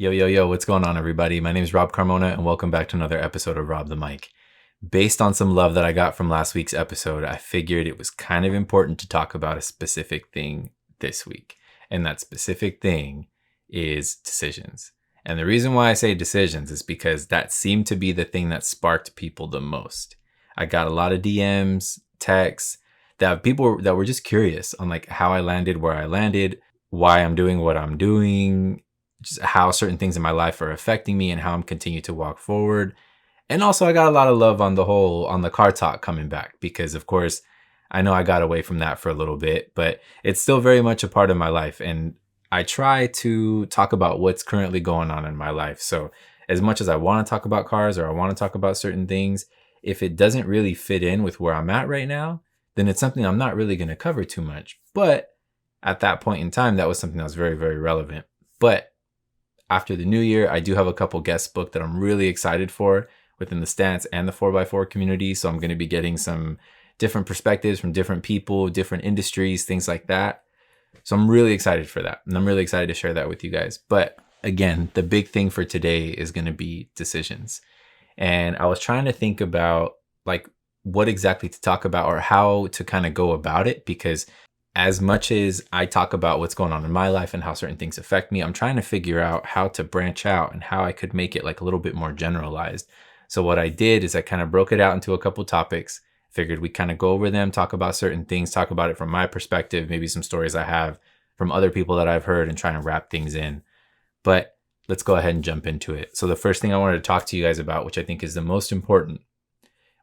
Yo, yo, yo, what's going on, everybody? My name is Rob Carmona, and welcome back to another episode of Rob the Mic. Based on some love that I got from last week's episode, I figured it was kind of important to talk about a specific thing this week. And that specific thing is decisions. And the reason why I say decisions is because that seemed to be the thing that sparked people the most. I got a lot of DMs, texts, that people that were just curious on like how I landed where I landed, why I'm doing what I'm doing, just how certain things in my life are affecting me and how I'm continuing to walk forward. And also I got a lot of love on the car talk coming back because of course I know I got away from that for a little bit, but it's still very much a part of my life. And I try to talk about what's currently going on in my life. So as much as I want to talk about cars or I want to talk about certain things, if it doesn't really fit in with where I'm at right now, then it's something I'm not really going to cover too much. But at that point in time, that was something that was very, very relevant. But after the new year, I do have a couple guests booked that I'm really excited for within the stance and the 4x4 community. So I'm going to be getting some different perspectives from different people, different industries, things like that. So I'm really excited for that. And I'm really excited to share that with you guys. But again, the big thing for today is going to be decisions. And I was trying to think about like what exactly to talk about or how to kind of go about it, because as much as I talk about what's going on in my life and how certain things affect me, I'm trying to figure out how to branch out and how I could make it like a little bit more generalized. So what I did is I kind of broke it out into a couple topics. Figured we kind of go over them, talk about certain things, talk about it from my perspective, maybe some stories I have from other people that I've heard, and trying to wrap things in. But let's go ahead and jump into it. So the first thing I wanted to talk to you guys about, which I think is the most important,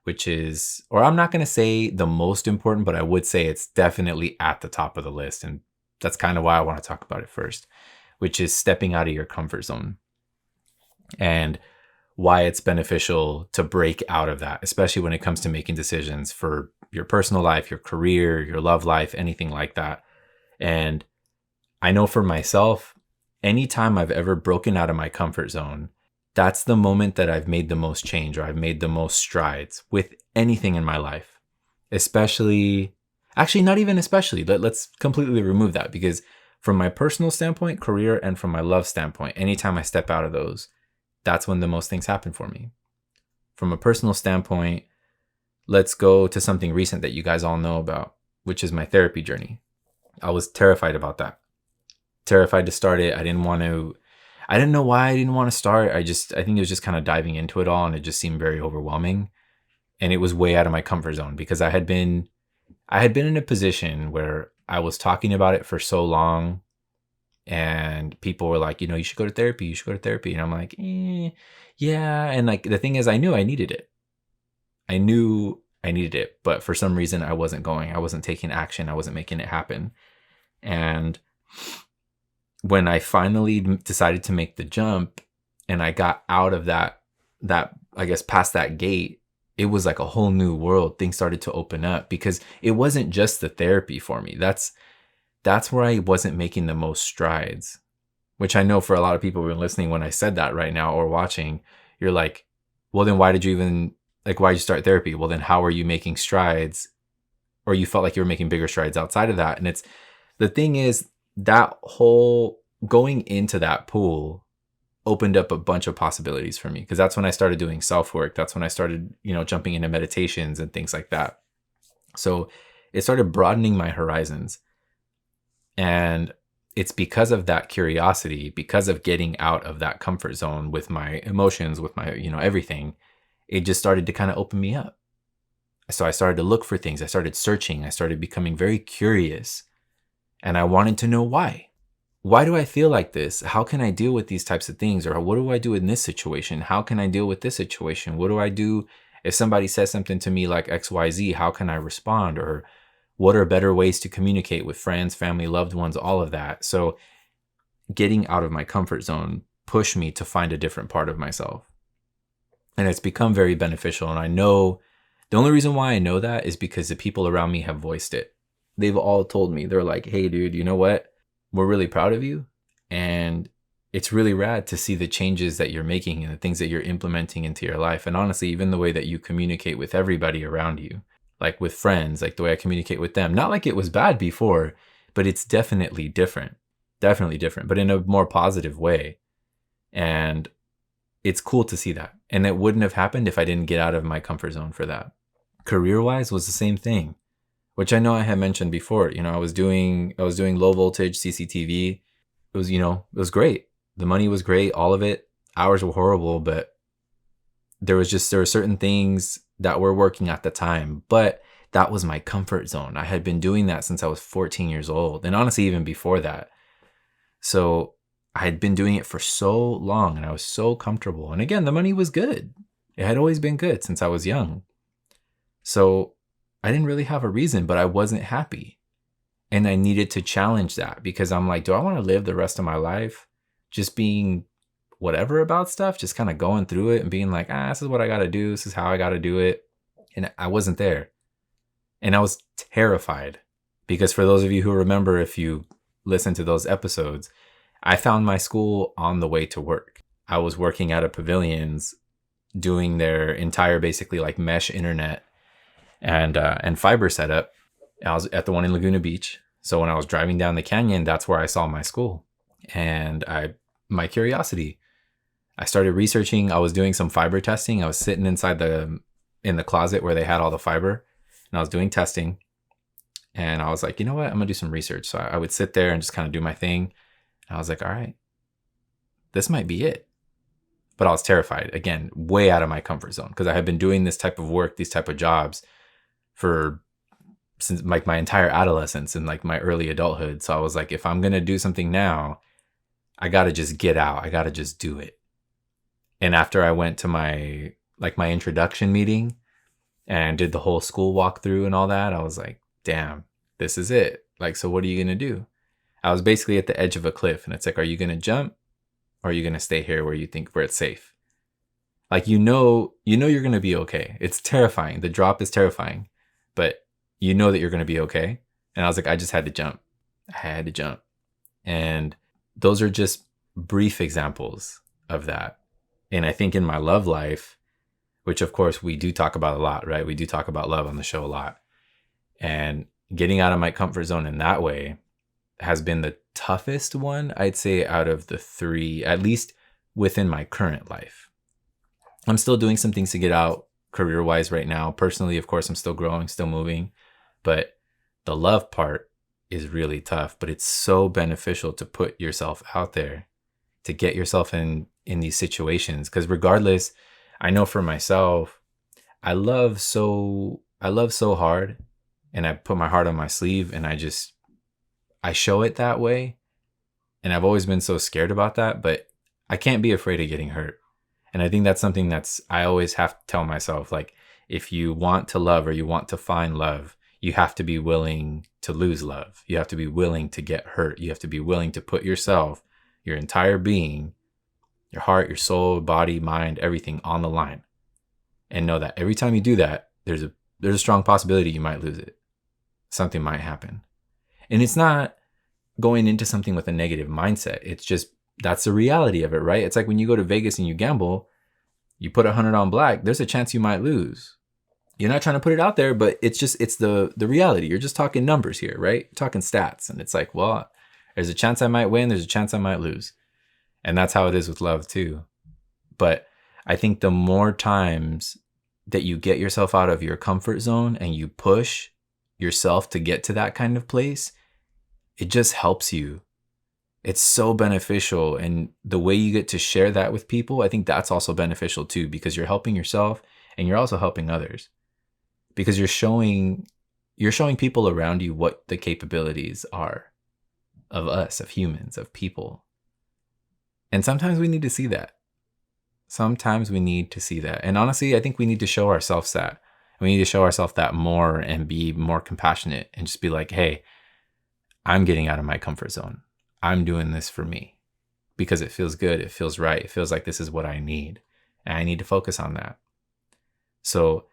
which is, or I'm not going to say the most important, but I would say it's definitely at the top of the list. And that's kind of why I want to talk about it first, which is stepping out of your comfort zone and why it's beneficial to break out of that, especially when it comes to making decisions for your personal life, your career, your love life, anything like that. And I know for myself, anytime I've ever broken out of my comfort zone, that's the moment that I've made the most change or I've made the most strides with anything in my life. Especially, actually, not even especially. Let's completely remove that, because from my personal standpoint, career, and from my love standpoint, anytime I step out of those, that's when the most things happen for me. From a personal standpoint, let's go to something recent that you guys all know about, which is my therapy journey. I was terrified about that. Terrified to start it. I didn't know why I didn't want to start. I think it was just kind of diving into it all, and it just seemed very overwhelming. And it was way out of my comfort zone because I had been in a position where I was talking about it for so long, and people were like, you should go to therapy. You should go to therapy. And I'm like, yeah. And like, the thing is, I knew I needed it. I knew I needed it, but for some reason I wasn't going. I wasn't taking action. I wasn't making it happen. And when I finally decided to make the jump and I got out of that, I guess, past that gate, it was like a whole new world. Things started to open up because it wasn't just the therapy for me. That's where I wasn't making the most strides, which I know for a lot of people who are listening, when I said that right now or watching, you're like, well, then why'd you start therapy? Well, then how are you making strides? Or you felt like you were making bigger strides outside of that. And the thing is, that whole going into that pool opened up a bunch of possibilities for me, because that's when I started doing self-work. That's when I started, jumping into meditations and things like that. So it started broadening my horizons. And it's because of that curiosity, because of getting out of that comfort zone with my emotions, with my, everything, it just started to kind of open me up. So I started to look for things. I started searching. I started becoming very curious. And I wanted to know why. Why do I feel like this? How can I deal with these types of things? Or what do I do in this situation? How can I deal with this situation? What do I do if somebody says something to me like XYZ? How can I respond? Or what are better ways to communicate with friends, family, loved ones, all of that? So getting out of my comfort zone pushed me to find a different part of myself. And it's become very beneficial. And I know the only reason why I know that is because the people around me have voiced it. They've all told me, they're like, hey, dude, you know what? We're really proud of you. And it's really rad to see the changes that you're making and the things that you're implementing into your life. And honestly, even the way that you communicate with everybody around you, like with friends, like the way I communicate with them. Not like it was bad before, but it's definitely different, but in a more positive way. And it's cool to see that. And it wouldn't have happened if I didn't get out of my comfort zone for that. Career-wise was the same thing, which I know I had mentioned before. I was doing low voltage CCTV. It was, it was great. The money was great, all of it. Hours were horrible, but there were certain things that were working at the time, but that was my comfort zone. I had been doing that since I was 14 years old, and honestly, even before that. So I had been doing it for so long, and I was so comfortable. And again, the money was good. It had always been good since I was young. So I didn't really have a reason, but I wasn't happy. And I needed to challenge that because I'm like, do I want to live the rest of my life just being whatever about stuff, just kind of going through it and being like, this is what I got to do. This is how I got to do it. And I wasn't there. And I was terrified because for those of you who remember, if you listen to those episodes, I found my school on the way to work. I was working at a Pavilions doing their entire basically like mesh internet and fiber setup. I was at the one in Laguna Beach. So when I was driving down the canyon, that's where I saw my school. And my curiosity, I started researching. I was doing some fiber testing. I was sitting inside in the closet where they had all the fiber, and I was doing testing. And I was like, you know what? I'm gonna do some research. So I would sit there and just kind of do my thing. And I was like, all right, this might be it. But I was terrified, again, way out of my comfort zone, because I had been doing this type of work, these type of jobs since like my entire adolescence and like my early adulthood. So I was like, if I'm gonna do something now, I gotta just get out. I gotta just do it. And after I went to my introduction meeting and did the whole school walkthrough and all that, I was like, damn, this is it. Like, so what are you going to do? I was basically at the edge of a cliff, and it's like, are you going to jump or are you going to stay here where it's safe? Like, you're going to be okay. It's terrifying. The drop is terrifying, but you know that you're going to be okay. And I was like, I just had to jump. I had to jump. And those are just brief examples of that. And I think in my love life, which of course we do talk about a lot, right? We do talk about love on the show a lot. And getting out of my comfort zone in that way has been the toughest one, I'd say, out of the three, at least within my current life. I'm still doing some things to get out career-wise right now. Personally, of course, I'm still growing, still moving. But the love part is really tough. But it's so beneficial to put yourself out there, to get yourself in these situations. Because regardless, I know for myself, I love so hard, and I put my heart on my sleeve, and I show it that way. And I've always been so scared about that, but I can't be afraid of getting hurt. And I think that's something I always have to tell myself, like, if you want to love or you want to find love, you have to be willing to lose love. You have to be willing to get hurt. You have to be willing to put yourself, your entire being, your heart, your soul, body, mind, everything on the line. And know that every time you do that, there's a strong possibility you might lose it. Something might happen. And it's not going into something with a negative mindset. It's just, that's the reality of it, right? It's like when you go to Vegas and you gamble, you put 100 on black, there's a chance you might lose. You're not trying to put it out there, but it's the reality. You're just talking numbers here, right? You're talking stats. And it's like, well, there's a chance I might win. There's a chance I might lose. And that's how it is with love too. But I think the more times that you get yourself out of your comfort zone and you push yourself to get to that kind of place, it just helps you. It's so beneficial. And the way you get to share that with people, I think that's also beneficial too, because you're helping yourself and you're also helping others, because you're showing people around you what the capabilities are of us, of humans, of people. And sometimes we need to see that. And honestly, I think we need to show ourselves that. We need to show ourselves that more and be more compassionate and just be like, hey, I'm getting out of my comfort zone. I'm doing this for me because it feels good. It feels right. It feels like this is what I need. And I need to focus on that. So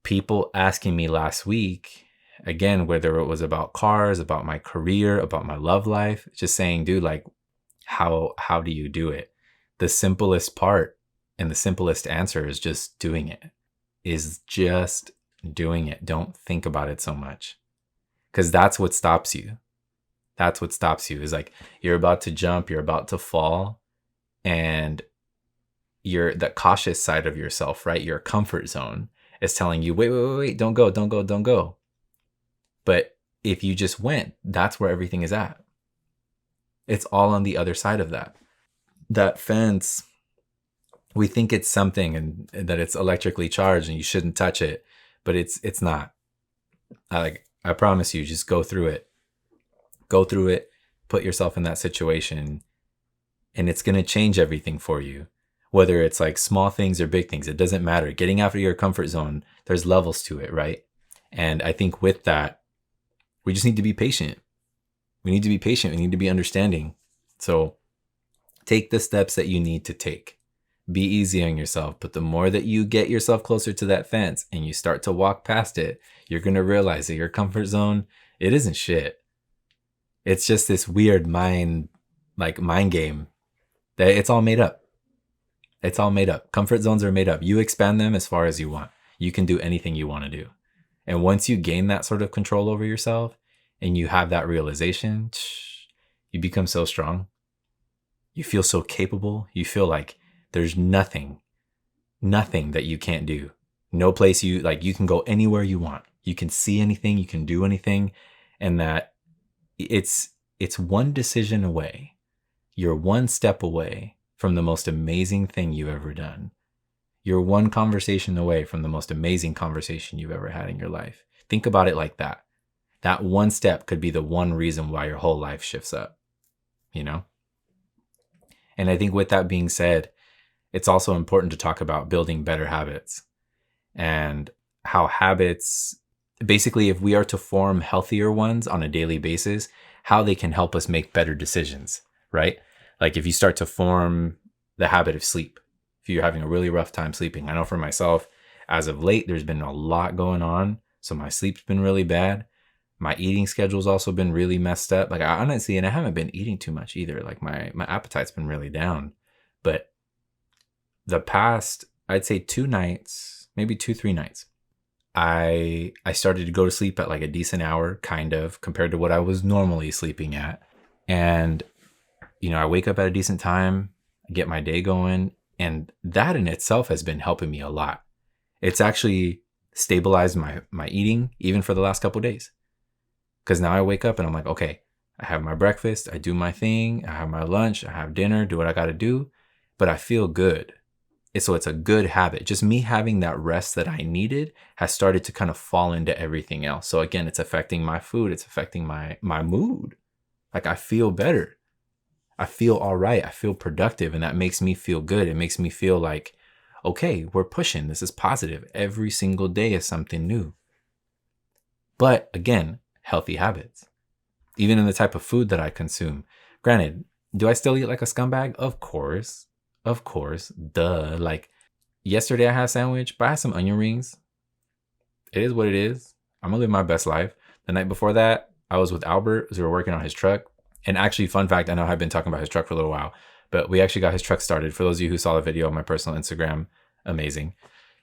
people asking me last week, again, whether it was about cars, about my career, about my love life, just saying, dude, like, how do you do it? The simplest part and the simplest answer is just doing it. Don't think about it so much, because that's what stops you. Is like, you're about to jump, you're about to fall, And that cautious side of yourself, right? Your comfort zone is telling you, wait, don't go. But if you just went, that's where everything is at. It's all on the other side of that. That fence, we think it's something and that it's electrically charged and you shouldn't touch it, but it's not. I promise you, just go through it. Go through it, put yourself in that situation, and it's going to change everything for you. Whether it's like small things or big things, it doesn't matter. Getting out of your comfort zone, there's levels to it, right? And I think with that, we just need to be patient. We need to be patient. We need to be understanding. So take the steps that you need to take. Be easy on yourself. But the more that you get yourself closer to that fence and you start to walk past it, you're going to realize that your comfort zone, it isn't shit. It's just this weird mind game that it's all made up. It's all made up. Comfort zones are made up. You expand them as far as you want. You can do anything you want to do. And once you gain that sort of control over yourself and you have that realization, you become so strong. You feel so capable. You feel like there's nothing that you can't do. No place you can go anywhere you want. You can see anything, you can do anything. And that it's one decision away. You're one step away from the most amazing thing you've ever done. You're one conversation away from the most amazing conversation you've ever had in your life. Think about it like that. That one step could be the one reason why your whole life shifts up, you know? And I think with that being said, it's also important to talk about building better habits and how habits, basically, if we are to form healthier ones on a daily basis, how they can help us make better decisions, right? Like if you start to form the habit of sleep, if you're having a really rough time sleeping. I know for myself, as of late, there's been a lot going on. So my sleep's been really bad. My eating schedule's also been really messed up. Like I honestly, and I haven't been eating too much either. Like my appetite's been really down. But the past, I'd say 2 nights, maybe 2-3 nights, I started to go to sleep at like a decent hour, kind of, compared to what I was normally sleeping at. And, I wake up at a decent time, get my day going. And that in itself has been helping me a lot. It's actually stabilized my eating, even for the last couple of days. Because now I wake up and I'm like, okay, I have my breakfast, I do my thing, I have my lunch, I have dinner, do what I got to do, but I feel good. So it's a good habit. Just me having that rest that I needed has started to kind of fall into everything else. So again, it's affecting my food. It's affecting my mood. Like I feel better. I feel all right. I feel productive, and that makes me feel good. It makes me feel like, okay, we're pushing. This is positive. Every single day is something new. But again, healthy habits, even in the type of food that I consume. Granted, do I still eat like a scumbag? Of course, duh. Like yesterday I had a sandwich, but I had some onion rings. It is what it is. I'm gonna live my best life. The night before that, I was with Albert as we were working on his truck. And actually, fun fact, I know I've been talking about his truck for a little while, but we actually got his truck started. For those of you who saw the video on my personal Instagram, amazing.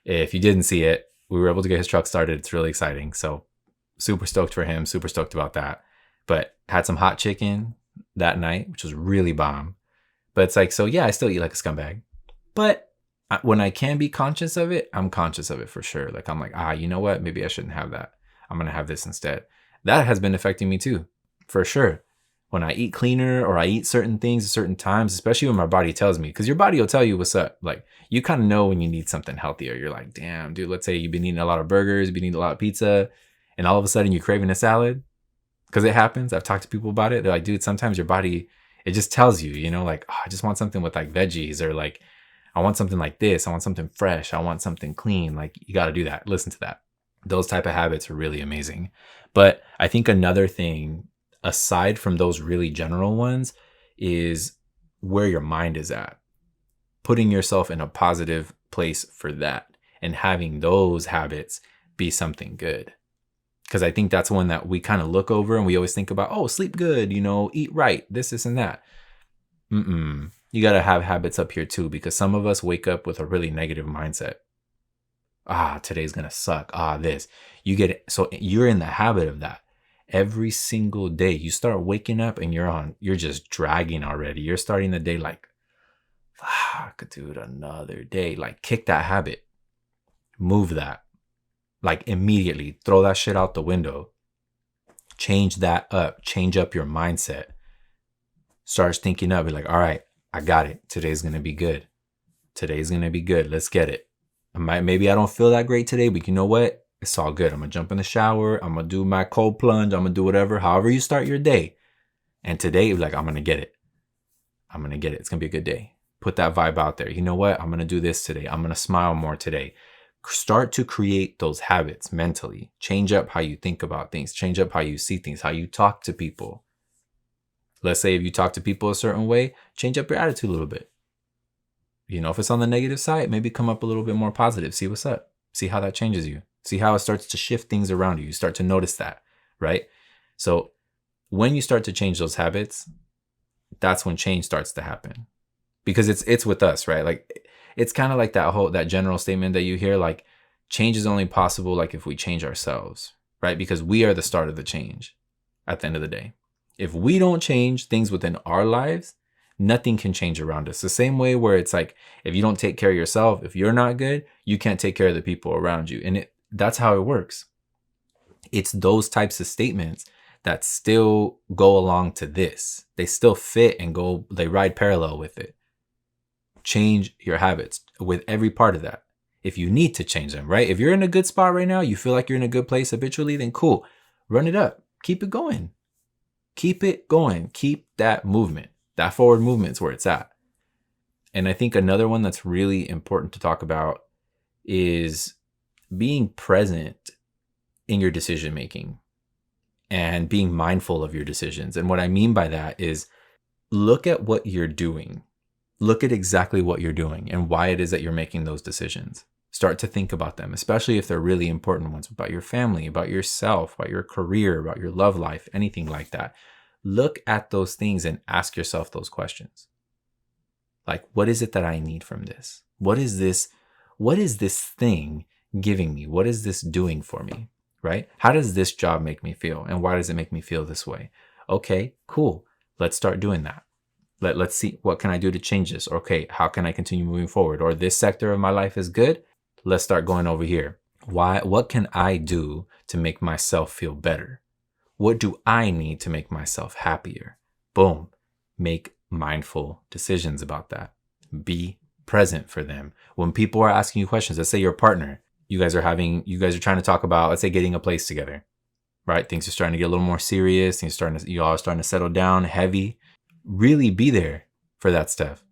If you didn't see it, we were able to get his truck started. It's really exciting. So super stoked for him, super stoked about that. But had some hot chicken that night, which was really bomb. But it's like, so yeah, I still eat like a scumbag. But when I can be conscious of it, I'm conscious of it for sure. Like I'm like, you know what? Maybe I shouldn't have that. I'm going to have this instead. That has been affecting me too, for sure. When I eat cleaner or I eat certain things at certain times, especially when my body tells me, because your body will tell you what's up. Like you kind of know when you need something healthier. You're like, damn, dude, let's say you've been eating a lot of burgers, been eating a lot of pizza, and all of a sudden you're craving a salad. Because it happens. I've talked to people about it. They're like, dude, sometimes your body, it just tells you, like, I just want something with like veggies, or like, I want something like this. I want something fresh. I want something clean. Like you got to do that. Listen to that. Those type of habits are really amazing. But I think another thing, aside from those really general ones, is where your mind is at. Putting yourself in a positive place for that and having those habits be something good. Because I think that's one that we kind of look over and we always think about, sleep good, eat right, this and that. You got to have habits up here too, because some of us wake up with a really negative mindset. Today's going to suck. This. So you're in the habit of that. Every single day you start waking up and you're just dragging already. You're starting the day like, dude, another day. Like, kick that habit. Move that. Like, immediately. Throw that shit out the window. Change that up. Change up your mindset. Starts thinking up. Be like, all right, I got it. Today's going to be good. Today's going to be good. Let's get it. Maybe I don't feel that great today, but you know what? It's all good. I'm going to jump in the shower. I'm going to do my cold plunge. I'm going to do whatever, however you start your day. And today, like, I'm going to get it. I'm going to get it. It's going to be a good day. Put that vibe out there. You know what? I'm going to do this today. I'm going to smile more today. Start to create those habits mentally. Change up how you think about things. Change up how you see things, how you talk to people. Let's say if you talk to people a certain way, change up your attitude a little bit. You know, if it's on the negative side, maybe come up a little bit more positive. See what's up. See how that changes you. See how it starts to shift things around you. You start to notice that, right? So when you start to change those habits, that's when change starts to happen. Because it's with us, right? Like, it's kind of like that general statement that you hear, like, change is only possible like if we change ourselves, right? Because we are the start of the change at the end of the day. If we don't change things within our lives, nothing can change around us. The same way where it's like, if you don't take care of yourself, if you're not good, you can't take care of the people around you. And that's how it works. It's those types of statements that still go along to this. They still fit and they ride parallel with it. Change your habits with every part of that. If you need to change them, right? If you're in a good spot right now, you feel like you're in a good place habitually, then cool. Run it up. Keep it going. Keep it going. Keep that movement. That forward movement's where it's at. And I think another one that's really important to talk about is being present in your decision making and being mindful of your decisions. And what I mean by that is look at what you're doing. Look at exactly what you're doing and why it is that you're making those decisions. Start to think about them, especially if they're really important ones, about your family, about yourself, about your career, about your love life, anything like that. Look at those things and ask yourself those questions. Like, what is it that I need from this? What is this thing giving me? What is this doing for me? Right? How does this job make me feel? And why does it make me feel this way? Okay, cool. Let's start doing that. Let's see, what can I do to change this? Okay, how can I continue moving forward? Or this sector of my life is good. Let's start going over here. What can I do to make myself feel better? What do I need to make myself happier? Boom. Make mindful decisions about that. Be present for them. When people are asking you questions, let's say your partner, you guys are trying to talk about, let's say, getting a place together, right? Things are starting to get a little more serious. You all are starting to settle down heavy. Really be there for that stuff.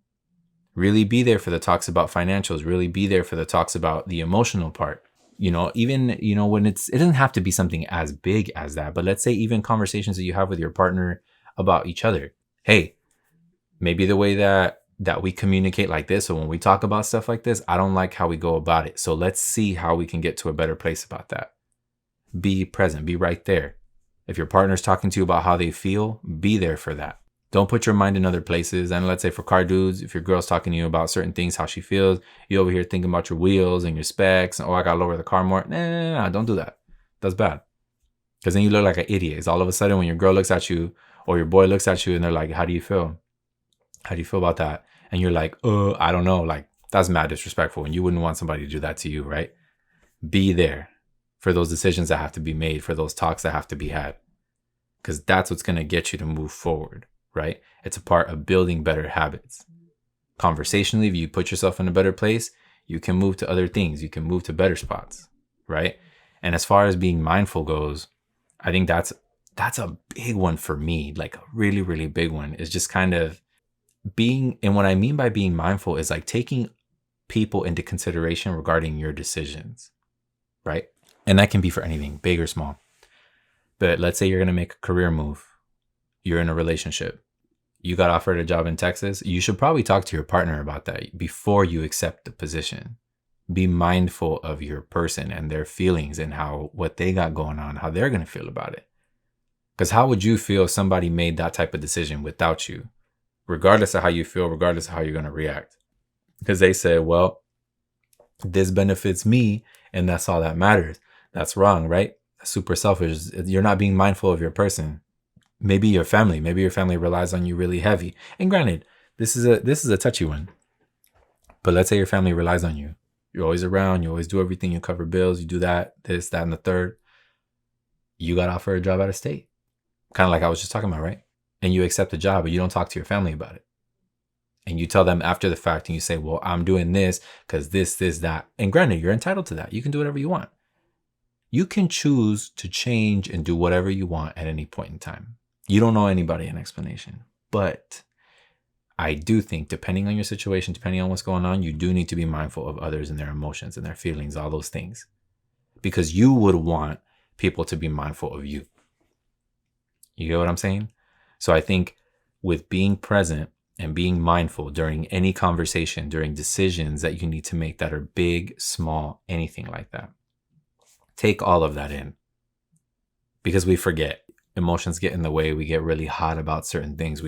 Really be there for the talks about financials. Really be there for the talks about the emotional part. You know, even, you know, when it doesn't have to be something as big as that, but let's say even conversations that you have with your partner about each other. Hey, maybe the way that we communicate like this, or when we talk about stuff like this, I don't like how we go about it. So let's see how we can get to a better place about that. Be present, be right there. If your partner's talking to you about how they feel, be there for that. Don't put your mind in other places. And let's say for car dudes, if your girl's talking to you about certain things, how she feels, you over here thinking about your wheels and your specs. And, I got to lower the car more. Nah, don't do that. That's bad. Because then you look like an idiot. It's all of a sudden when your girl looks at you or your boy looks at you and they're like, how do you feel? How do you feel about that? And you're like, I don't know. Like, that's mad disrespectful. And you wouldn't want somebody to do that to you, right? Be there for those decisions that have to be made, for those talks that have to be had. Because that's what's going to get you to move forward. Right? It's a part of building better habits. Conversationally, if you put yourself in a better place, you can move to other things. You can move to better spots, right? And as far as being mindful goes, I think that's a big one for me, like a really, really big one, is just kind of being, and what I mean by being mindful is like taking people into consideration regarding your decisions, right? And that can be for anything, big or small. But let's say you're going to make a career move. You're in a relationship. You got offered a job in Texas. You should probably talk to your partner about that before you accept the position. Be mindful of your person and their feelings and what they got going on, how they're going to feel about it. Because how would you feel if somebody made that type of decision without you? Regardless of how you feel, regardless of how you're going to react. Because they said, well, this benefits me and that's all that matters. That's wrong, right? That's super selfish. You're not being mindful of your person. Maybe your family relies on you really heavy. And granted, this is a touchy one. But let's say your family relies on you. You're always around. You always do everything. You cover bills. You do that, this, that, and the third. You got offered a job out of state. Kind of like I was just talking about, right? And you accept the job, but you don't talk to your family about it. And you tell them after the fact and you say, well, I'm doing this because this, that. And granted, you're entitled to that. You can do whatever you want. You can choose to change and do whatever you want at any point in time. You don't owe anybody an explanation. But I do think, depending on your situation, depending on what's going on, you do need to be mindful of others and their emotions and their feelings, all those things. Because you would want people to be mindful of you. You get what I'm saying? So I think with being present and being mindful during any conversation, during decisions that you need to make that are big, small, anything like that, take all of that in. Because we forget. Emotions get in the way. We get really hot about certain things.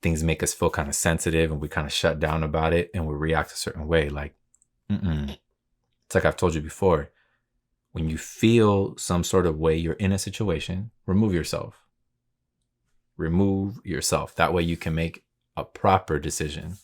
Things make us feel kind of sensitive and we kind of shut down about it and we react a certain way. Like, It's like I've told you before. When you feel some sort of way, you're in a situation, remove yourself. Remove yourself. That way you can make a proper decision.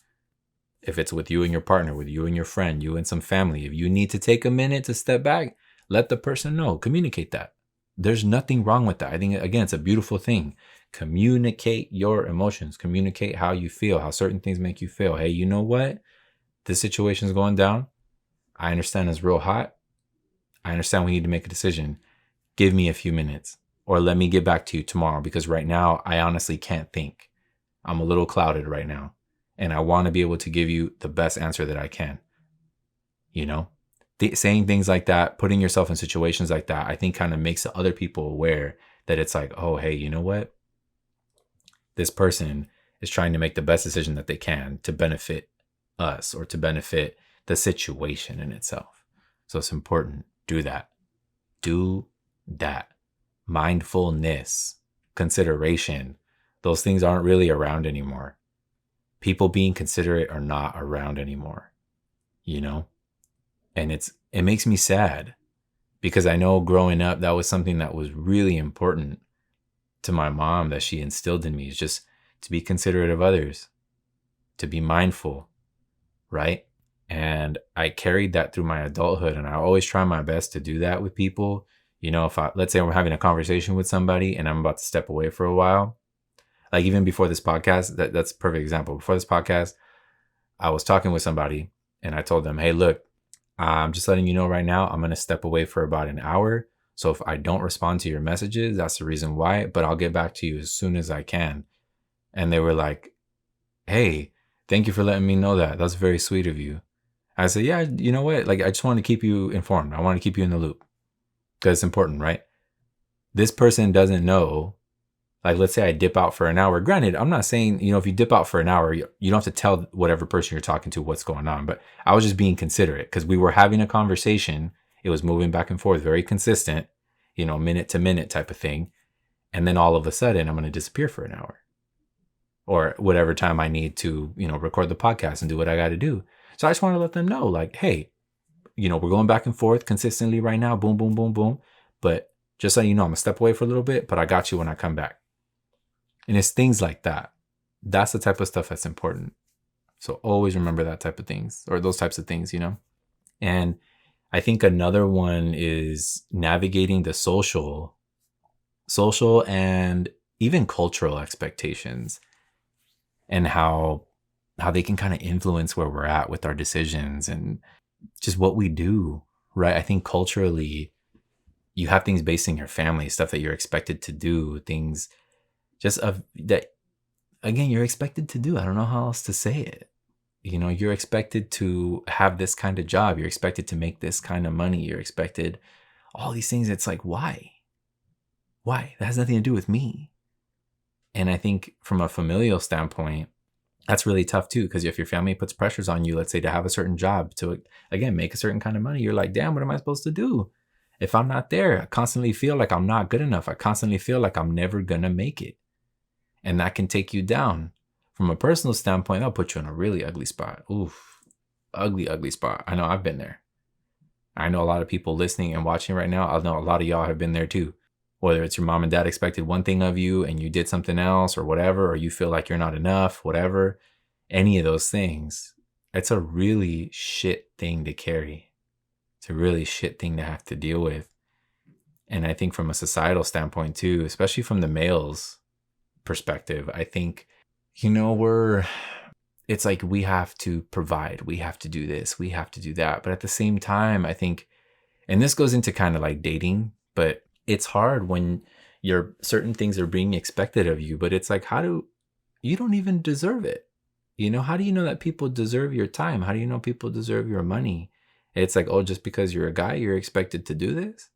If it's with you and your partner, with you and your friend, you and some family, if you need to take a minute to step back, let the person know. Communicate that. There's nothing wrong with that. I think, again, it's a beautiful thing. Communicate your emotions. Communicate how you feel, how certain things make you feel. Hey, you know what? This situation's going down. I understand it's real hot. I understand we need to make a decision. Give me a few minutes or let me get back to you tomorrow because right now I honestly can't think. I'm a little clouded right now and I want to be able to give you the best answer that I can. You know? Saying things like that, putting yourself in situations like that, I think kind of makes the other people aware that it's like, oh, hey, you know what? This person is trying to make the best decision that they can to benefit us or to benefit the situation in itself. So it's important. Do that. Do that. Mindfulness, consideration. Those things aren't really around anymore. People being considerate are not around anymore, you know? And it makes me sad because I know growing up, that was something that was really important to my mom that she instilled in me, is just to be considerate of others, to be mindful, right? And I carried that through my adulthood. And I always try my best to do that with people. You know, let's say we're having a conversation with somebody and I'm about to step away for a while, like even before this podcast, that's a perfect example. Before this podcast, I was talking with somebody and I told them, hey, look, I'm just letting you know right now, I'm going to step away for about an hour. So if I don't respond to your messages, that's the reason why, but I'll get back to you as soon as I can. And they were like, hey, thank you for letting me know that. That's very sweet of you. I said, yeah, you know what? Like, I just want to keep you informed. I want to keep you in the loop because it's important, right? This person doesn't know. Like, let's say I dip out for an hour. Granted, I'm not saying, you know, if you dip out for an hour, you don't have to tell whatever person you're talking to what's going on. But I was just being considerate because we were having a conversation. It was moving back and forth, very consistent, you know, minute to minute type of thing. And then all of a sudden, I'm going to disappear for an hour or whatever time I need to, you know, record the podcast and do what I got to do. So I just want to let them know, like, hey, you know, we're going back and forth consistently right now. Boom, boom, boom, boom. But just so you know, I'm going to step away for a little bit, but I got you when I come back. And it's things like that. That's the type of stuff that's important. So always remember that type of things or those types of things, you know? And I think another one is navigating the social and even cultural expectations and how they can kind of influence where we're at with our decisions and just what we do, right? I think culturally, you have things based in your family, stuff that you're expected to do, things just of that, again, you're expected to do. I don't know how else to say it. You know, you're expected to have this kind of job. You're expected to make this kind of money. You're expected all these things. It's like, why? Why? That has nothing to do with me. And I think from a familial standpoint, that's really tough too. Because if your family puts pressures on you, let's say to have a certain job, to, again, make a certain kind of money, you're like, damn, what am I supposed to do? If I'm not there, I constantly feel like I'm not good enough. I constantly feel like I'm never going to make it. And that can take you down. From a personal standpoint, that'll put you in a really ugly spot. Oof, ugly, ugly spot. I know I've been there. I know a lot of people listening and watching right now. I know a lot of y'all have been there too. Whether it's your mom and dad expected one thing of you and you did something else or whatever, or you feel like you're not enough, whatever, any of those things. It's a really shit thing to carry. It's a really shit thing to have to deal with. And I think from a societal standpoint too, especially from the male's perspective, I think, it's like we have to provide, we have to do this, we have to do that. But at the same time, I think, and this goes into kind of like dating, but it's hard when certain things are being expected of you, but it's like, you don't even deserve it. How do you know that people deserve your time? How do you know people deserve your money? It's like, oh, just because you're a guy, you're expected to do this?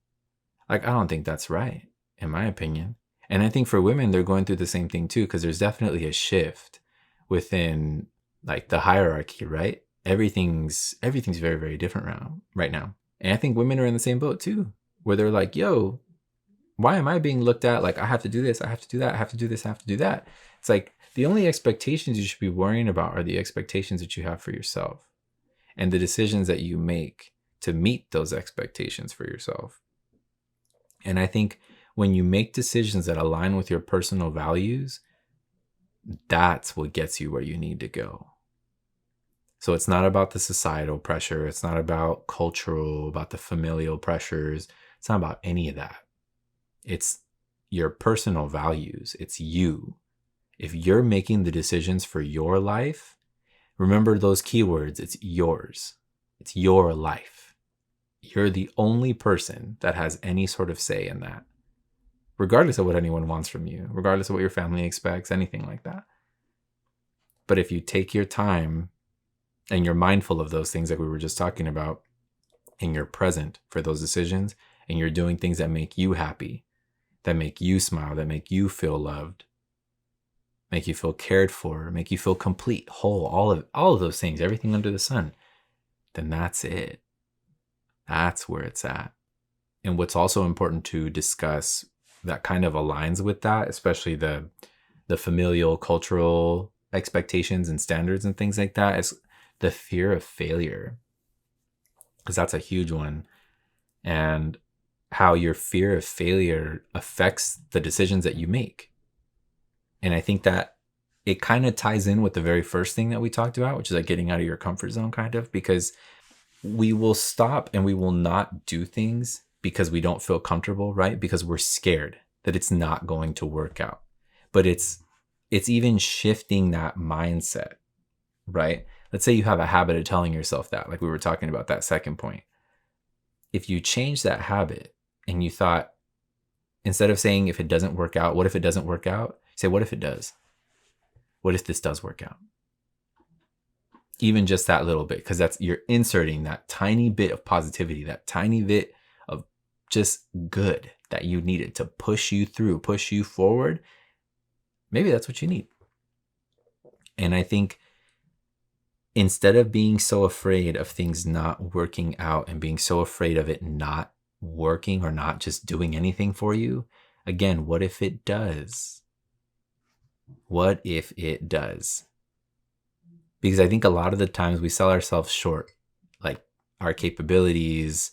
Like, I don't think that's right, in my opinion. And I think for women, they're going through the same thing too, because there's definitely a shift within like the hierarchy, right? Everything's very, very different right now. And I think women are in the same boat too, where they're like, yo, why am I being looked at like I have to do this, I have to do that, I have to do this, I have to do that? It's like the only expectations you should be worrying about are the expectations that you have for yourself and the decisions that you make to meet those expectations for yourself. And I think when you make decisions that align with your personal values, that's what gets you where you need to go. So it's not about the societal pressure. It's not about about the familial pressures. It's not about any of that. It's your personal values. It's you. If you're making the decisions for your life, remember those keywords. It's yours. It's your life. You're the only person that has any sort of say in that, regardless of what anyone wants from you, regardless of what your family expects, anything like that. But if you take your time and you're mindful of those things that we were just talking about, and you're present for those decisions, and you're doing things that make you happy, that make you smile, that make you feel loved, make you feel cared for, make you feel complete, whole, all of those things, everything under the sun, then that's it. That's where it's at. And what's also important to discuss that kind of aligns with that, especially the familial, cultural expectations and standards and things like that, is the fear of failure. Because that's a huge one. And how your fear of failure affects the decisions that you make. And I think that it kind of ties in with the very first thing that we talked about, which is like getting out of your comfort zone, kind of, because we will stop and we will not do things because we don't feel comfortable, right? Because we're scared that it's not going to work out. But it's even shifting that mindset, right? Let's say you have a habit of telling yourself that, like we were talking about that second point. If you change that habit and you thought, instead of saying if it doesn't work out, what if it doesn't work out? Say, what if it does? What if this does work out? Even just that little bit, because you're inserting that tiny bit of positivity, that tiny bit of just good that you needed to push you through, push you forward. Maybe that's what you need. And I think instead of being so afraid of things not working out and being so afraid of it not working or not just doing anything for you, again, what if it does? What if it does? Because I think a lot of the times we sell ourselves short, like our capabilities,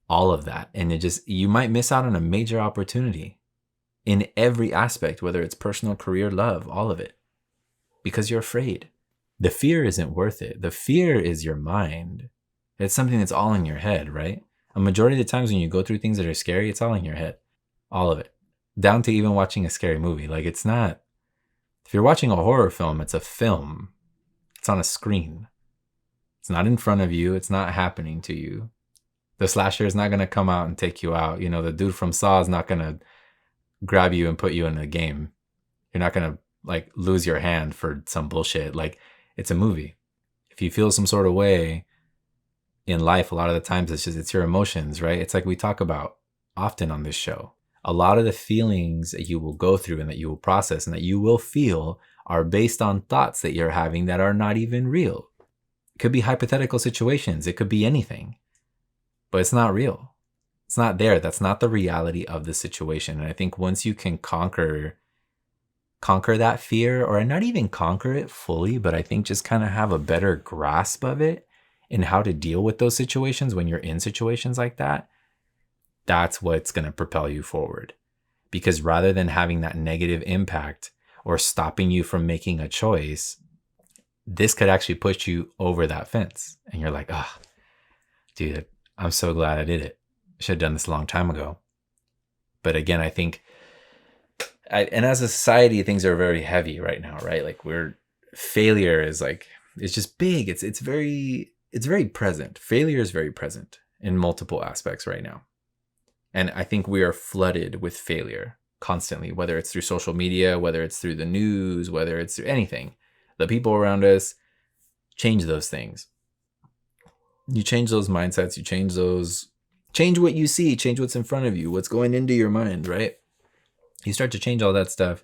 all of that. And you might miss out on a major opportunity in every aspect, whether it's personal, career, love, all of it, because you're afraid. The fear isn't worth it. The fear is your mind. It's something that's all in your head, right? A majority of the times when you go through things that are scary, it's all in your head. All of it. Down to even watching a scary movie. Like, it's not, if you're watching a horror film, it's a film. It's on a screen. It's not in front of you. It's not happening to you. The slasher is not going to come out and take you out. The dude from Saw is not going to grab you and put you in a game. You're not going to like lose your hand for some bullshit. Like, it's a movie. If you feel some sort of way in life, a lot of the times it's your emotions, right? It's like we talk about often on this show. A lot of the feelings that you will go through and that you will process and that you will feel are based on thoughts that you're having that are not even real. It could be hypothetical situations. It could be anything, but it's not real. It's not there. That's not the reality of the situation. And I think once you can conquer that fear, or not even conquer it fully, but I think just kind of have a better grasp of it and how to deal with those situations when you're in situations like that, that's what's going to propel you forward. Because rather than having that negative impact or stopping you from making a choice, this could actually push you over that fence. And you're like, ah, dude, I'm so glad I did it. Should have done this a long time ago. But again, I think, and as a society, things are very heavy right now, right? Like failure is like, it's just big. It's very present. Failure is very present in multiple aspects right now. And I think we are flooded with failure constantly, whether it's through social media, whether it's through the news, whether it's through anything. The people around us, change those things. You change those mindsets, change what you see, change what's in front of you, what's going into your mind, right? You start to change all that stuff.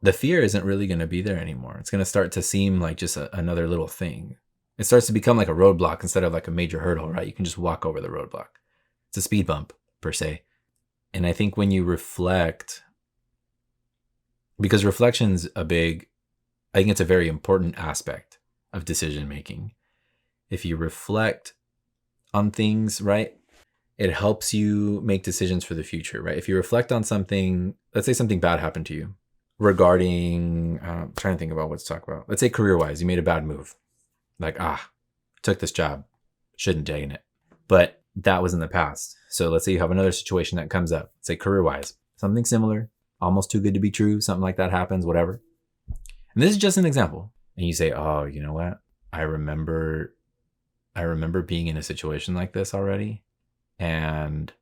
The fear isn't really going to be there anymore. It's going to start to seem like just another little thing. It starts to become like a roadblock instead of like a major hurdle, right? You can just walk over the roadblock. It's a speed bump per se. And I think when you reflect, because reflection's I think it's a very important aspect of decision making. If you reflect on things, right, it helps you make decisions for the future, right? If you reflect on something, let's say something bad happened to you regarding, I'm trying to think about what to talk about. Let's say career-wise, you made a bad move. Like, took this job, shouldn't have taken it. But that was in the past. So let's say you have another situation that comes up, say career-wise, something similar, almost too good to be true, something like that happens, whatever. And this is just an example. And you say, oh, you know what? I remember being in a situation like this already. And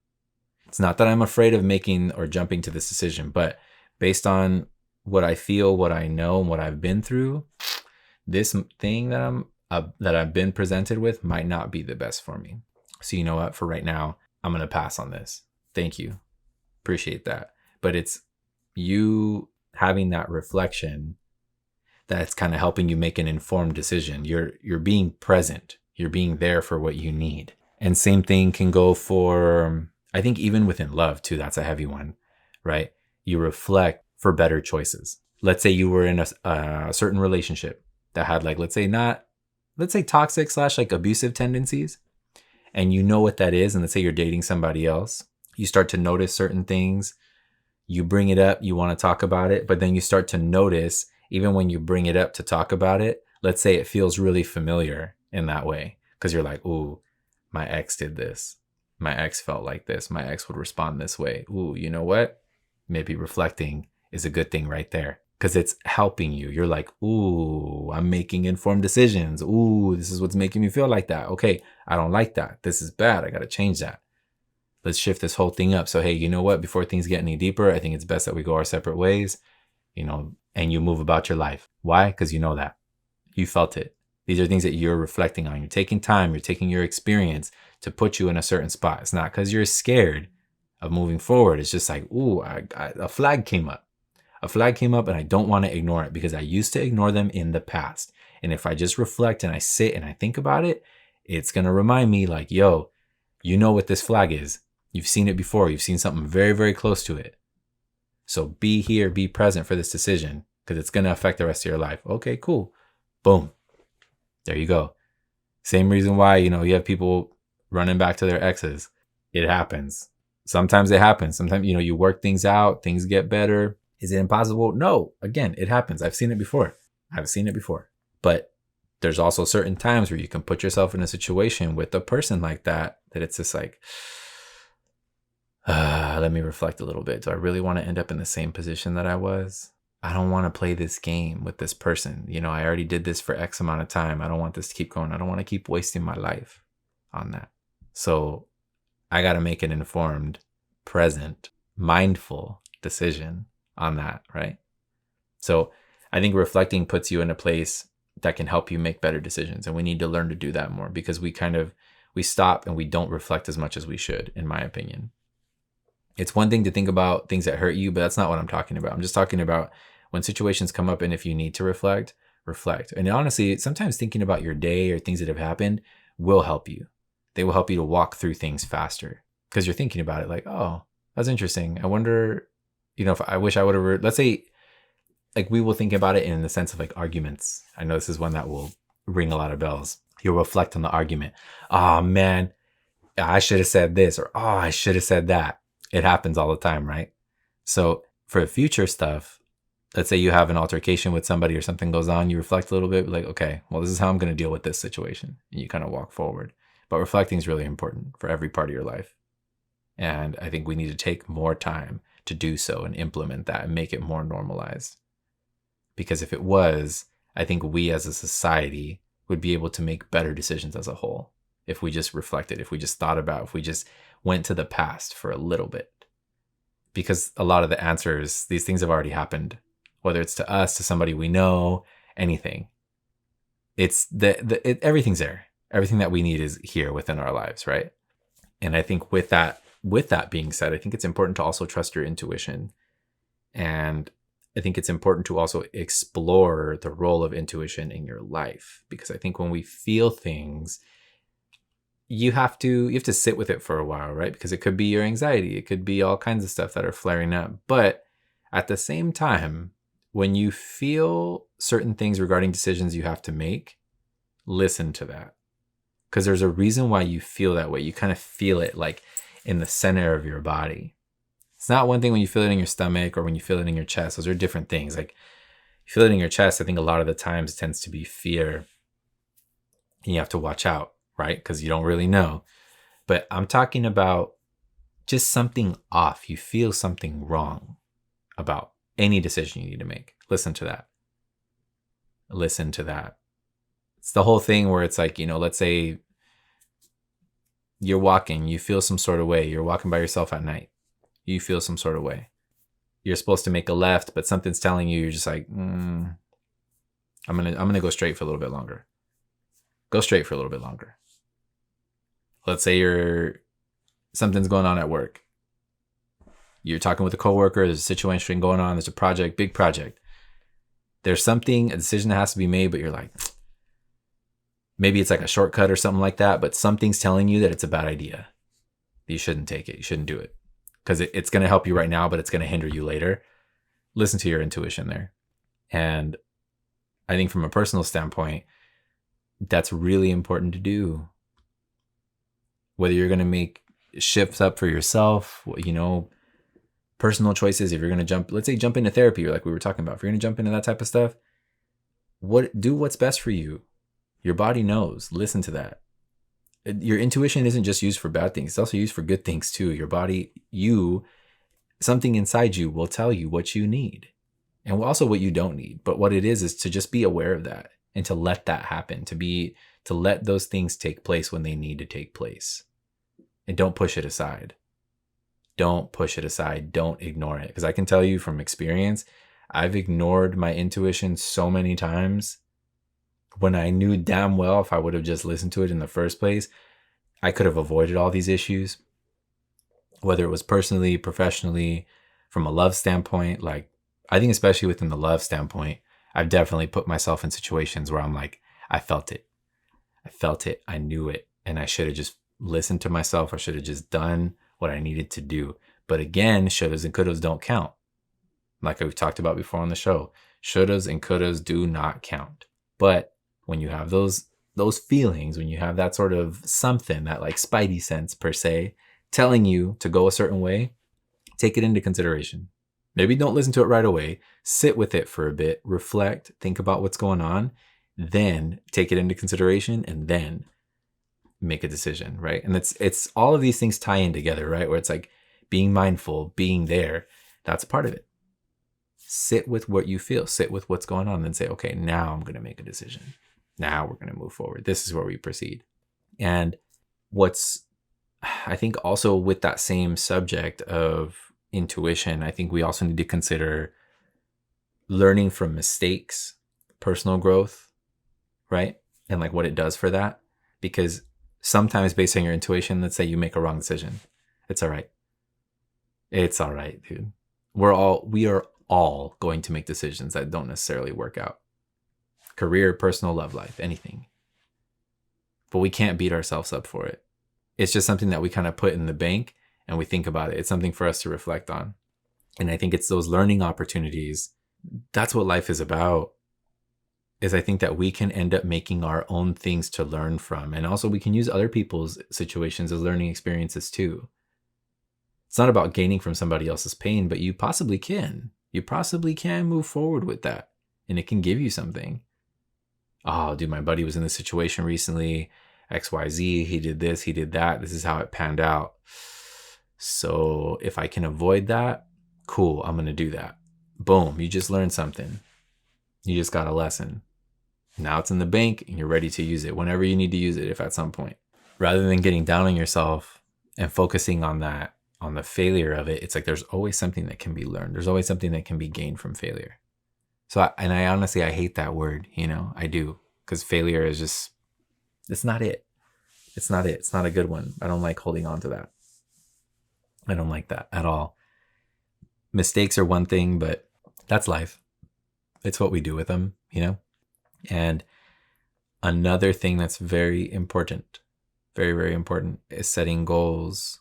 it's not that I'm afraid of making or jumping to this decision, but based on what I feel, what I know, and what I've been through, this thing that I've been presented with might not be the best for me. So you know what? For right now, I'm going to pass on this. Thank you. Appreciate that. But it's you having that reflection that's kind of helping you make an informed decision. You're being present. You're being there for what you need. And same thing can go for, I think even within love too, that's a heavy one, right? You reflect for better choices. Let's say you were in a certain relationship that had like, let's say toxic / like abusive tendencies. And you know what that is. And let's say you're dating somebody else. You start to notice certain things. You bring it up. You want to talk about it. But then you start to notice, even when you bring it up to talk about it, let's say it feels really familiar in that way. Because you're like, ooh, my ex did this. My ex felt like this. My ex would respond this way. Ooh, you know what? Maybe reflecting is a good thing right there. Because it's helping you. You're like, ooh, I'm making informed decisions. Ooh, this is what's making me feel like that. Okay, I don't like that. This is bad. I got to change that. Let's shift this whole thing up. So, hey, you know what? Before things get any deeper, I think it's best that we go our separate ways, and you move about your life. Why? Because you know that. You felt it. These are things that you're reflecting on. You're taking time. You're taking your experience to put you in a certain spot. It's not because you're scared of moving forward. It's just like, ooh, a flag came up. A flag came up and I don't want to ignore it because I used to ignore them in the past. And if I just reflect and I sit and I think about it, it's going to remind me like, yo, you know what this flag is. You've seen it before. You've seen something very, very close to it. So be here, be present for this decision because it's going to affect the rest of your life. Okay, cool. Boom. There you go. Same reason why, you have people running back to their exes. It happens. Sometimes it happens. Sometimes, you work things out, things get better. Is it impossible? No. Again, it happens. I've seen it before. But there's also certain times where you can put yourself in a situation with a person like that it's just like, let me reflect a little bit. Do I really want to end up in the same position that I was? I don't want to play this game with this person. I already did this for X amount of time. I don't want this to keep going. I don't want to keep wasting my life on that. So I got to make an informed, present, mindful decision on that, right? So I think reflecting puts you in a place that can help you make better decisions. And we need to learn to do that more because we stop and we don't reflect as much as we should, in my opinion. It's one thing to think about things that hurt you, but that's not what I'm talking about. I'm just talking about when situations come up and if you need to reflect. And honestly, sometimes thinking about your day or things that have happened will help you. They will help you to walk through things faster because you're thinking about it like, oh, that's interesting. I wonder, if I wish I would have, let's say, like we will think about it in the sense of like arguments. I know this is one that will ring a lot of bells. You'll reflect on the argument. Oh man, I should have said this, or oh, I should have said that. It happens all the time, right? So for future stuff, let's say you have an altercation with somebody or something goes on, you reflect a little bit, like, okay, well, this is how I'm going to deal with this situation. And you kind of walk forward. But reflecting is really important for every part of your life. And I think we need to take more time to do so and implement that and make it more normalized. Because if it was, I think we as a society would be able to make better decisions as a whole. If we just reflected, if we just thought about, if we just went to the past for a little bit. Because a lot of the answers, these things have already happened, whether it's to us, to somebody we know, anything. It's everything's there. Everything that we need is here within our lives, right? And I think with that being said, I think it's important to also trust your intuition. And I think it's important to also explore the role of intuition in your life, because I think when we feel things, you have to sit with it for a while, right? Because it could be your anxiety, it could be all kinds of stuff that are flaring up. But at the same time, when you feel certain things regarding decisions you have to make, listen to that. Because there's a reason why you feel that way. You kind of feel it like in the center of your body. It's not one thing when you feel it in your stomach or when you feel it in your chest. Those are different things. Like you feel it in your chest, I think a lot of the times it tends to be fear. And you have to watch out, right? Because you don't really know. But I'm talking about just something off. You feel something wrong about any decision you need to make. Listen to that. Listen to that. It's the whole thing where it's like, let's say you're walking, you feel some sort of way. You're walking by yourself at night. You feel some sort of way. You're supposed to make a left, but something's telling you, you're just like, I'm gonna go straight for a little bit longer. Go straight for a little bit longer. Let's say something's going on at work. You're talking with a coworker, there's a situation going on, there's a project, big project. There's a decision that has to be made, but you're like, maybe it's like a shortcut or something like that, but something's telling you that it's a bad idea. You shouldn't take it. You shouldn't do it. Because it's going to help you right now, but it's going to hinder you later. Listen to your intuition there. And I think from a personal standpoint, that's really important to do. Whether you're going to make shifts up for yourself, personal choices, if you're going to let's say jump into therapy, or like we were talking about, if you're going to jump into that type of stuff, do what's best for you. Your body knows. Listen to that. Your intuition isn't just used for bad things. It's also used for good things too. Your body, something inside you will tell you what you need and also what you don't need. But what it is to just be aware of that and to let that happen, to let those things take place when they need to take place. And don't push it aside. Don't push it aside. Don't ignore it. Because I can tell you from experience, I've ignored my intuition so many times when I knew damn well if I would have just listened to it in the first place, I could have avoided all these issues, whether it was personally, professionally, from a love standpoint. Like, I think especially within the love standpoint, I've definitely put myself in situations where I'm like, I felt it, I knew it, and I should have just listened to myself. I should have just done what I needed to do. But again, shouldas and couldas don't count. Like we've talked about before on the show, shouldas and couldas do not count. But when you have those feelings, when you have that sort of something, that like spidey sense per se, telling you to go a certain way, take it into consideration. Maybe don't listen to it right away. Sit with it for a bit, reflect, think about what's going on, then take it into consideration and then make a decision, right? And it's all of these things tie in together, right? Where it's like being mindful, being there, that's part of it. Sit with what you feel, sit with what's going on, and then say, okay, now I'm going to make a decision. Now we're going to move forward. This is where we proceed. And I think also with that same subject of intuition, I think we also need to consider learning from mistakes, personal growth, right? And like what it does for that. Because sometimes based on your intuition, let's say you make a wrong decision. It's all right. It's all right, dude. We are all going to make decisions that don't necessarily work out. Career, personal, love life, anything. But we can't beat ourselves up for it. It's just something that we kind of put in the bank and we think about it. It's something for us to reflect on. And I think it's those learning opportunities. That's what life is about. Is I think that we can end up making our own things to learn from. And also we can use other people's situations as learning experiences too. It's not about gaining from somebody else's pain, but you possibly can. you possibly can move forward with that, and it can give you something. Oh, dude, my buddy was in this situation recently, XYZ, he did this, he did that, this is how it panned out. So if I can avoid that, cool, I'm going to do that. Boom, you just learned something. You just got a lesson. Now it's in the bank and you're ready to use it whenever you need to use it, if at some point. Rather than getting down on yourself and focusing on that, on the failure of it, it's like there's always something that can be learned. There's always something that can be gained from failure. So, I honestly, I hate that word, I do. Because failure is just, it's not it. It's not it. It's not a good one. I don't like holding on to that. I don't like that at all. Mistakes are one thing, but that's life. It's what we do with them, And another thing that's very important, very, very important, is setting goals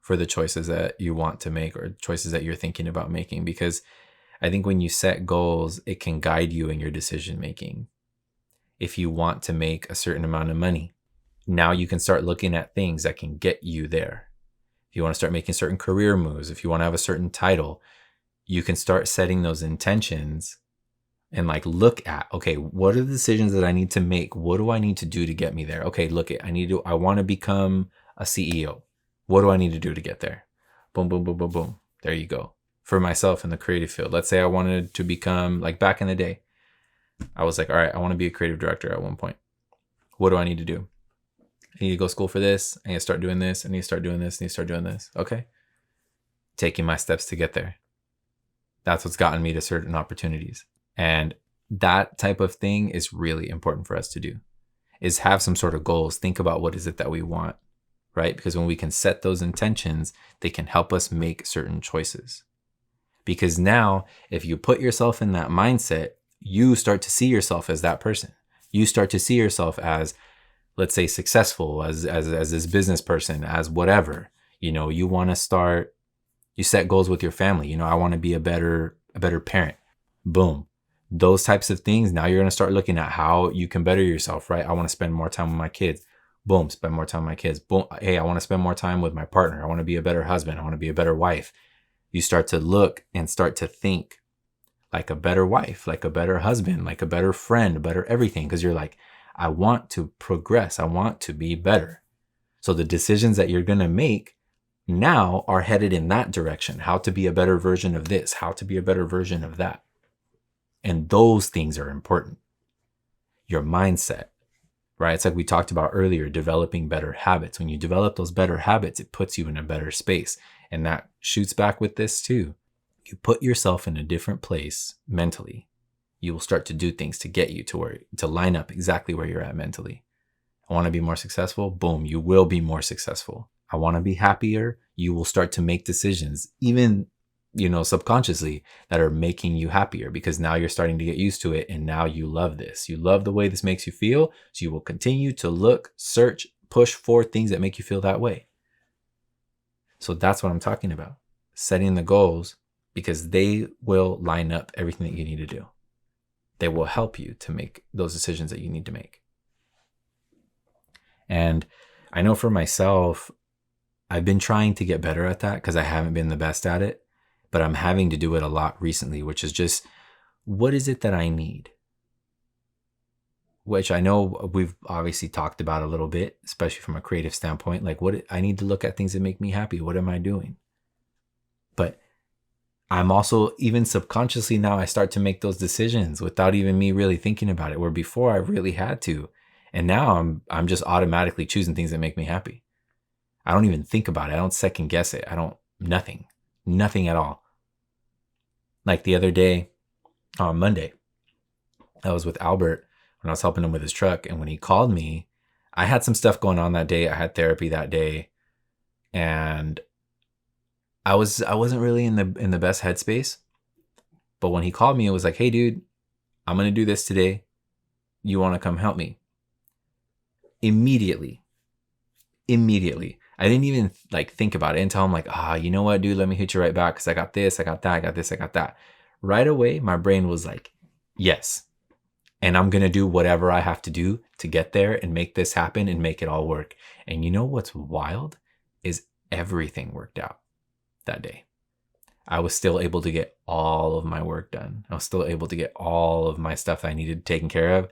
for the choices that you want to make or choices that you're thinking about making. Because I think when you set goals, it can guide you in your decision making. If you want to make a certain amount of money, now you can start looking at things that can get you there. If you want to start making certain career moves, if you want to have a certain title, you can start setting those intentions and look at, okay, what are the decisions that I need to make? What do I need to do to get me there? Okay, I want to become a CEO. What do I need to do to get there? Boom, boom, boom, boom, boom. There you go. For myself in the creative field, let's say I wanted to become, back in the day, I was like, all right, I want to be a creative director at one point. What do I need to do? I need to go to school for this. I need to start doing this. I need to start doing this. I need to start doing this. Okay. Taking my steps to get there. That's what's gotten me to certain opportunities. And that type of thing is really important for us to do, is have some sort of goals. Think about what is it that we want, right? Because when we can set those intentions, they can help us make certain choices. Because now, if you put yourself in that mindset, you start to see yourself as that person. You start to see yourself as, let's say, successful, as this business person, as whatever. You want to start, you set goals with your family. I want to be a better parent. Boom. Those types of things. Now you're going to start looking at how you can better yourself, right? I want to spend more time with my kids. Boom. Spend more time with my kids. Boom. Hey, I want to spend more time with my partner. I want to be a better husband. I want to be a better wife. You start to look and start to think like a better wife, like a better husband, like a better friend, better everything. Because you're like, I want to progress. I want to be better. So the decisions that you're going to make now are headed in that direction. How to be a better version of this, how to be a better version of that. And those things are important. Your mindset, right? It's like we talked about earlier, developing better habits. When you develop those better habits, it puts you in a better space. And that shoots back with this too. You put yourself in a different place mentally. You will start to do things to get you to line up exactly where you're at mentally. I want to be more successful. Boom, you will be more successful. I want to be happier. You will start to make decisions, even, subconsciously, that are making you happier, because now you're starting to get used to it. And now you love this. You love the way this makes you feel. So you will continue to look, search, push for things that make you feel that way. So that's what I'm talking about. Setting the goals, because they will line up everything that you need to do. They will help you to make those decisions that you need to make. And I know for myself, I've been trying to get better at that because I haven't been the best at it, but I'm having to do it a lot recently, which is just, what is it that I need? Which I know we've obviously talked about a little bit, especially from a creative standpoint. What I need to look at things that make me happy. What am I doing? But I'm also, even subconsciously now, I start to make those decisions without even me really thinking about it, where before I really had to. And now I'm just automatically choosing things that make me happy. I don't even think about it. I don't second guess it. Nothing at all. Like the other day, on Monday, I was with Albert when I was helping him with his truck. And when he called me, I had some stuff going on that day. I had therapy that day. And I wasn't really in the best headspace. But when he called me, it was like, hey, dude, I'm going to do this today. You want to come help me? Immediately. I didn't even think about it and tell him you know what, dude, let me hit you right back because I got this, I got that, I got this, I got that. Right away, my brain was like, yes. And I'm going to do whatever I have to do to get there and make this happen and make it all work. And you know what's wild is everything worked out that day. I was still able to get all of my work done. I was still able to get all of my stuff that I needed taken care of.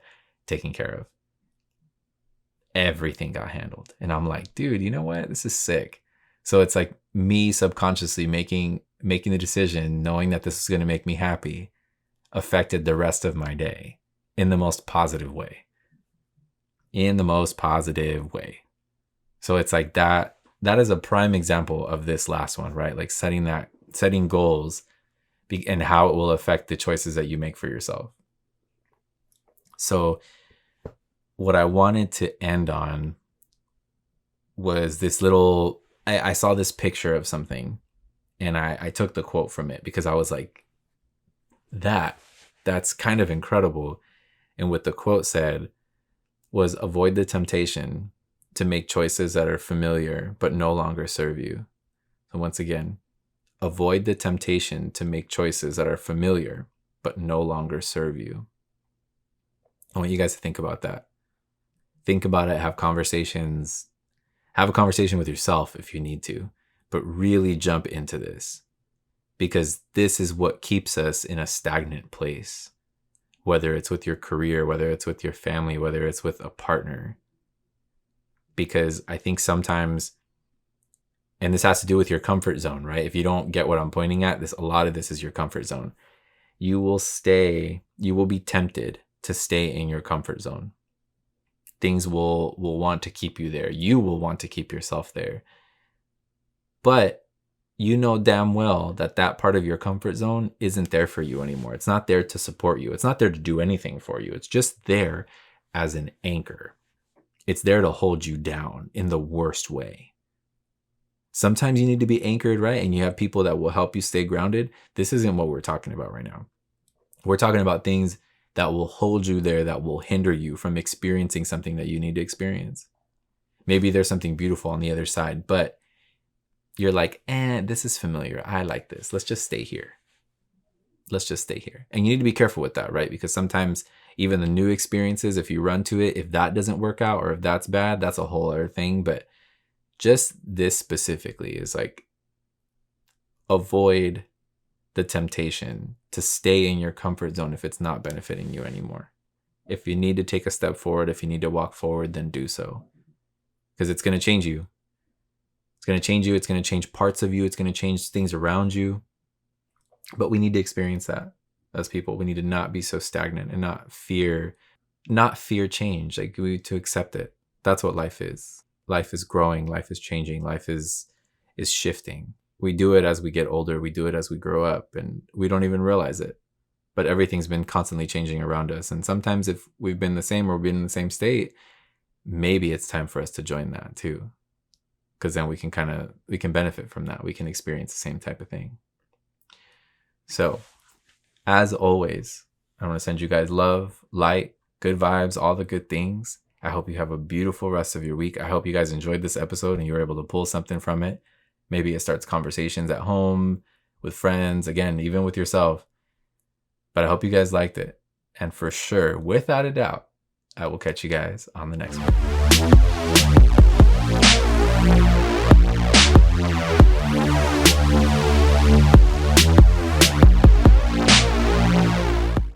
Everything got handled. And I'm like, dude, you know what? This is sick. So it's like me subconsciously making the decision, knowing that this is going to make me happy, affected the rest of my day in the most positive way. So it's like that is a prime example of this last one, right? Like setting goals and how it will affect the choices that you make for yourself. So what I wanted to end on was this little, I saw this picture of something and I took the quote from it because I was like, that's kind of incredible. And what the quote said was, avoid the temptation to make choices that are familiar but no longer serve you. So once again, avoid the temptation to make choices that are familiar but no longer serve you. I want you guys to think about that. Think about it, have a conversation with yourself if you need to, but really jump into this, because this is what keeps us in a stagnant place, whether it's with your career, whether it's with your family, whether it's with a partner. Because I think sometimes, and this has to do with your comfort zone, right? If you don't get what I'm pointing at, a lot of this is your comfort zone. You will be tempted to stay in your comfort zone. Things will want to keep you there. You will want to keep yourself there. But you know damn well that part of your comfort zone isn't there for you anymore. It's not there to support you. It's not there to do anything for you. It's just there as an anchor. It's there to hold you down in the worst way. Sometimes you need to be anchored, right? And you have people that will help you stay grounded. This isn't what we're talking about right now. We're talking about things that will hold you there, that will hinder you from experiencing something that you need to experience. Maybe there's something beautiful on the other side, but you're like, this is familiar. I like this. Let's just stay here. And you need to be careful with that, right? Because sometimes even the new experiences, if you run to it, if that doesn't work out or if that's bad, that's a whole other thing. But just this specifically is like, avoid the temptation to stay in your comfort zone if it's not benefiting you anymore. If you need to take a step forward, if you need to walk forward, then do so. Because it's going to change you. It's going to change you. It's going to change parts of you. It's going to change things around you. But we need to experience that as people. We need to not be so stagnant and not fear change. Like, we need to accept it. That's what life is. Life is growing. Life is changing. Life is shifting. We do it as we get older. We do it as we grow up, and we don't even realize it. But everything's been constantly changing around us. And sometimes if we've been the same or been in the same state, maybe it's time for us to join that too. Because then we can benefit from that. We can experience the same type of thing. So, as always, I want to send you guys love, light, good vibes, all the good things. I hope you have a beautiful rest of your week. I hope you guys enjoyed this episode and you were able to pull something from it. Maybe it starts conversations at home, with friends, again, even with yourself. But I hope you guys liked it. And for sure, without a doubt, I will catch you guys on the next one.